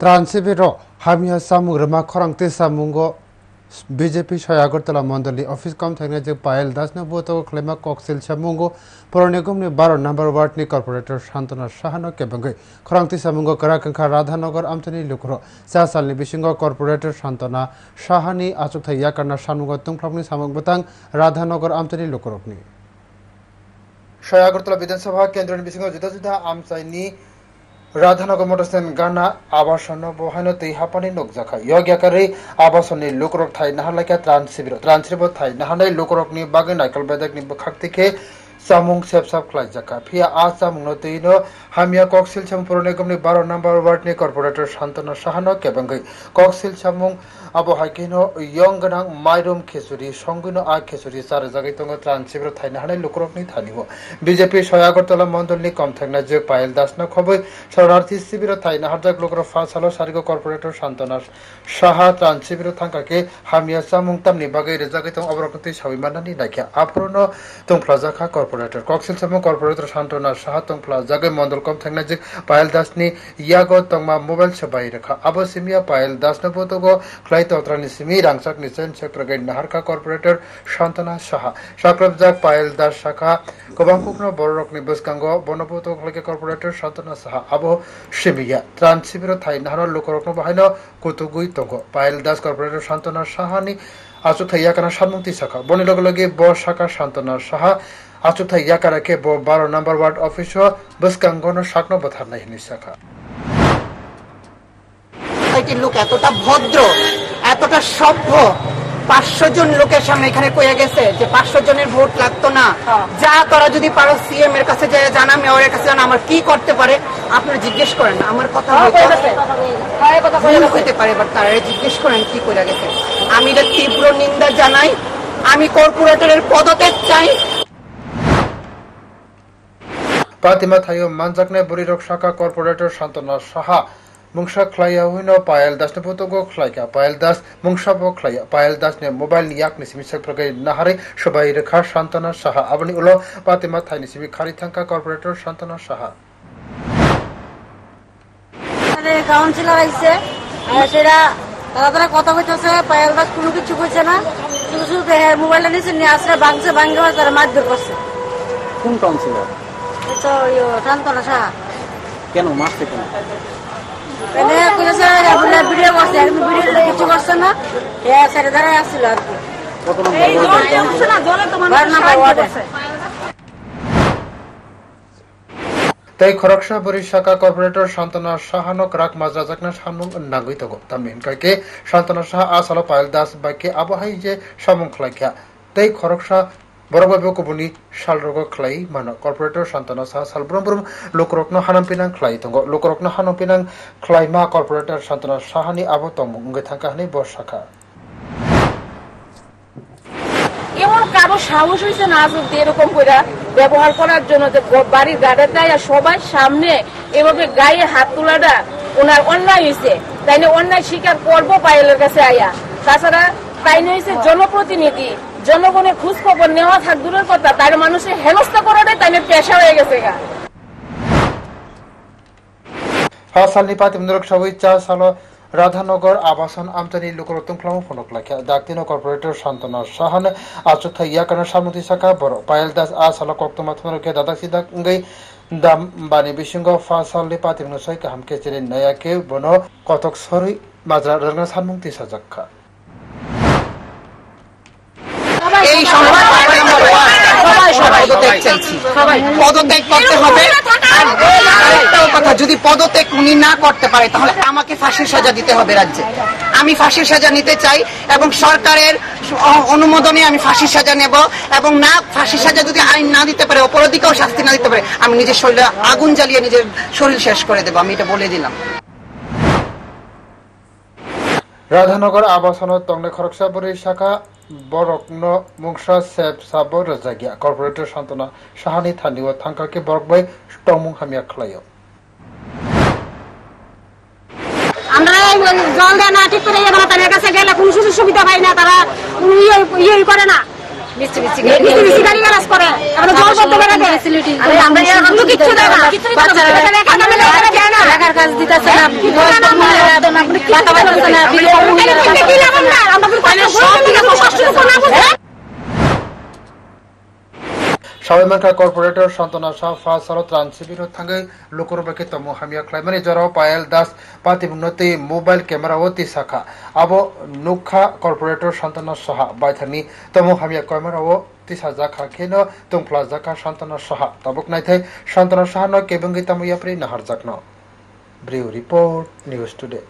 Transibiro Hamia Samung Rama Korangte Samungo BJP Shayagortala Mondali Office Com Technology Pile Dasna Boto Klema Coxil Chamungo Poronegum ni Baro Number Watni Corporator Shantana Shahano Kebangi Korangti Samungo Karakanka Radhanogor Amtani Lukro Sasalni Bishingo Corporator Shantana Shahani Achukta Yakana Shamungo Tungplamni Samung Batang Radhanogor Amtani Lukrokni Shayagortala Vidansabha Kendra Bishingo Juda Amsaini Radhanagar Motorsen Gana Abashano Bohano Te Hapani Nokzaka Yogyakari Abasoni Lukrok Thai Nahalaka Transribo Thai Nahane Lukrokni Bagan Nikal Bedak Nibukaktike Samung Sepsap Klajaka Pia Asam Notino Hamia Coxil Champuronegumni Baro Number Watni Corporator Shantana Shahano Kebangi Coxil Chamung Abo Hakino Yonganang Mairum Kesuri Shongino A Kesuri Sarazagitongo Transibro Thai Nahane Lukrokni Thanivo BJP Shayagortala Mondolni Comtagna Juk Pile Dasna Koboy Sararthi Sibiro Thai Nahajak Lukro Fasalo Sarigo Corporator Shantana Shaha Transibiro Tankake Hamia Samung Tamni Bagay Rezagitong Obrokati Shawimanani Nakia Aprono Tung Plazaka Corporator Coxil Samung Corporator Shantana Shahatong Plaza Mondol Comtagna Juk Pile Dasni Yago Tongma Mobile Shabairaka Abosimia Pile Dasna Botogo Otranisimi Rangsak Nisan Chakragan Naharka Corporator Shantana Shaha Shakrabjak Pile Das Shaka Kobangkukno Borok Nibuskango Bonopoto Klake Corporator Shantana Saha Abo Shimiya Transibiro Thai Nahano Lukorokno Bahino Kutugui Tongo Pile Das Corporator Shantana Shahani Achukta Yakana Shanmunti Saka Bonilogologi Bo Shaka Shantana Shaha Achukta Yakarake Bo Baro Number Ward Official Buskangono Shakno Batharna Hinisaka লোক এতটা ভদ্র এতটা সভ্য 500 জন লোকের সামনে এখানে কইয়া গেছে যে 500 জনের ভোট লাগতো না যা তোরা যদি পারো সিএম এর কাছে যায় জানা মেয়রের কাছে জানা আমার কি করতে পারে আপনারা জিজ্ঞেস করেন আমার কথা হইতে পারে বাট তারা জিজ্ঞেস করেন কি কইয়া গেছে আমি এর তীব্র নিন্দা জানাই আমি কর্পোরেটরের পদত্যাগ চাই Patima Thayo Manjakne Burirok Shaka Corporator Shantana Shaha Mungsha Klaya Huino Pile Das Naputogo Klaya Pile Das Mungsha Bo Klaya Pile Das ne Mobile Yak Nisimisak Pragay Nahari Shobai Rekha Shantana Shaha Abani Ulo Patima Thanisimi Karitanka Corporator Shantana Shaha councillor আইছে সেটা তারা কথা কইতেছে পায়েল দাস কোনো কিছু কইছে না শুধু শুধু মোবাইলটা নিচে নিয়ে আসলে ভাঙছে ভাঙে তারা মারধর করছে কোন কাউন্সিলর তো শান্তনা সাহা কেন মারছে কেন এনে কইছে ভিডিও করছে আমি ভিডিওটা কিছু করছে না স্যার দাঁড়ায় আসছিল আর কি কত নম্বর না জলে তো মানুষ করছে Tay Khoroksha Burishaka Corporator Shantana Shahanok Rak Mazrajakna Shamung Nagitogo Tamin Kake Shantana Shah Asala Pile Das Bake Abohaije Shamung Klakya Tay Khoroksha Borobo Kubuni Shalrogo Clay Mana Corporator Shantana Shah Salbrum Lukrokno Hanampinang Clay Tongo Lukrokno Hanampinang Clayma Corporator Shantana Shahani Abotomu Ungethankahani Boshaka এমন কারো সাহস হইছে না আজ এরকম কইরা ব্যবহার করার জন্য যে বাড়ির গাড়িতে আর সবার সামনে এভাবে গায়ে হাত তোলাটা ওনার অন্যায় হইছে তাইলে অন্যায় স্বীকার করব পায়েলের কাছে আয়া তাছাড়া তাইলে হইছে জনপ্রতিনিধি জনগণের খোঁজ খবর নেওয়া থাক দূরের কথা তার মানুষের হেনস্থা করাটাই তাইলে পেশা হয়ে গেছে গা Hasalni Patimdrok Shawicha Salo Radhanagar Abasan Amtani Lukrotum Plamo Fonoklaka Daktino Corporator Shantana Shahan Achutha Yakana Shamuti Saka Boro Pile Das Asala Koktomatanoke Dadaksidak Ngai Dam Bani Bishingo Fasalni Patimnosai Hamke Nayake Bono Kotok Sori Mazra Ranas Hamunti Sajaka এই সংবাদ সবাই পদত্যাগ চাইছি পদত্যাগ করতে হবে আর একটাও কথা যদি পদত্যাগ উনি না করতে পারে তাহলে আমাকে ফাঁসির সাজা দিতে হবে রাজ্যে আমি ফাঁসির সাজা নিতে চাই এবং সরকারের অনুমোদনে আমি ফাঁসির সাজা নেব এবং না ফাঁসির সাজা যদি আইন না দিতে পারে অপরাধীকেও শাস্তি না দিতে পারে আমি নিজের শরীরে আগুন জ্বালিয়ে নিজের শরীর শেষ করে দেব আমি এটা বলে দিলাম Radhanagar Abasano Tongne Khoroksha Burishaka Borokno Mungsha Seb Sabo Razagia Corporator Shantana Shahani Thaniwa Thankake Borokbai Tomung Hamia Klayo আমরা জল দেয় না ঠিক করে আমরা তাদের কাছে গেলে কোনো সুযোগ সুবিধা পাই না তারা ইয়ে করে না মিষ্টি গাড়ি গালাস করে আমরা জল করতে পারে না আমরা এরকম কিছু দেয় না বাচ্চারা লেখার কাজ দিতেছে না Sawamanka Corporator Santana Shafa Salo Transibiro Tangai Lukurubaki Tomo Hamia Climani Jaro Pael Das Patimunoti Mobile Camera Oti Saka Abo Nukha Corporator Santana Saha Baithani Tomo Hamia Camera Tisa Zaka Keno Tungpla Zaka Santana Saha Tabuk Naite Santana Sahano Kebungi Tamuyapri Nahar Zakno Brew Report News Today.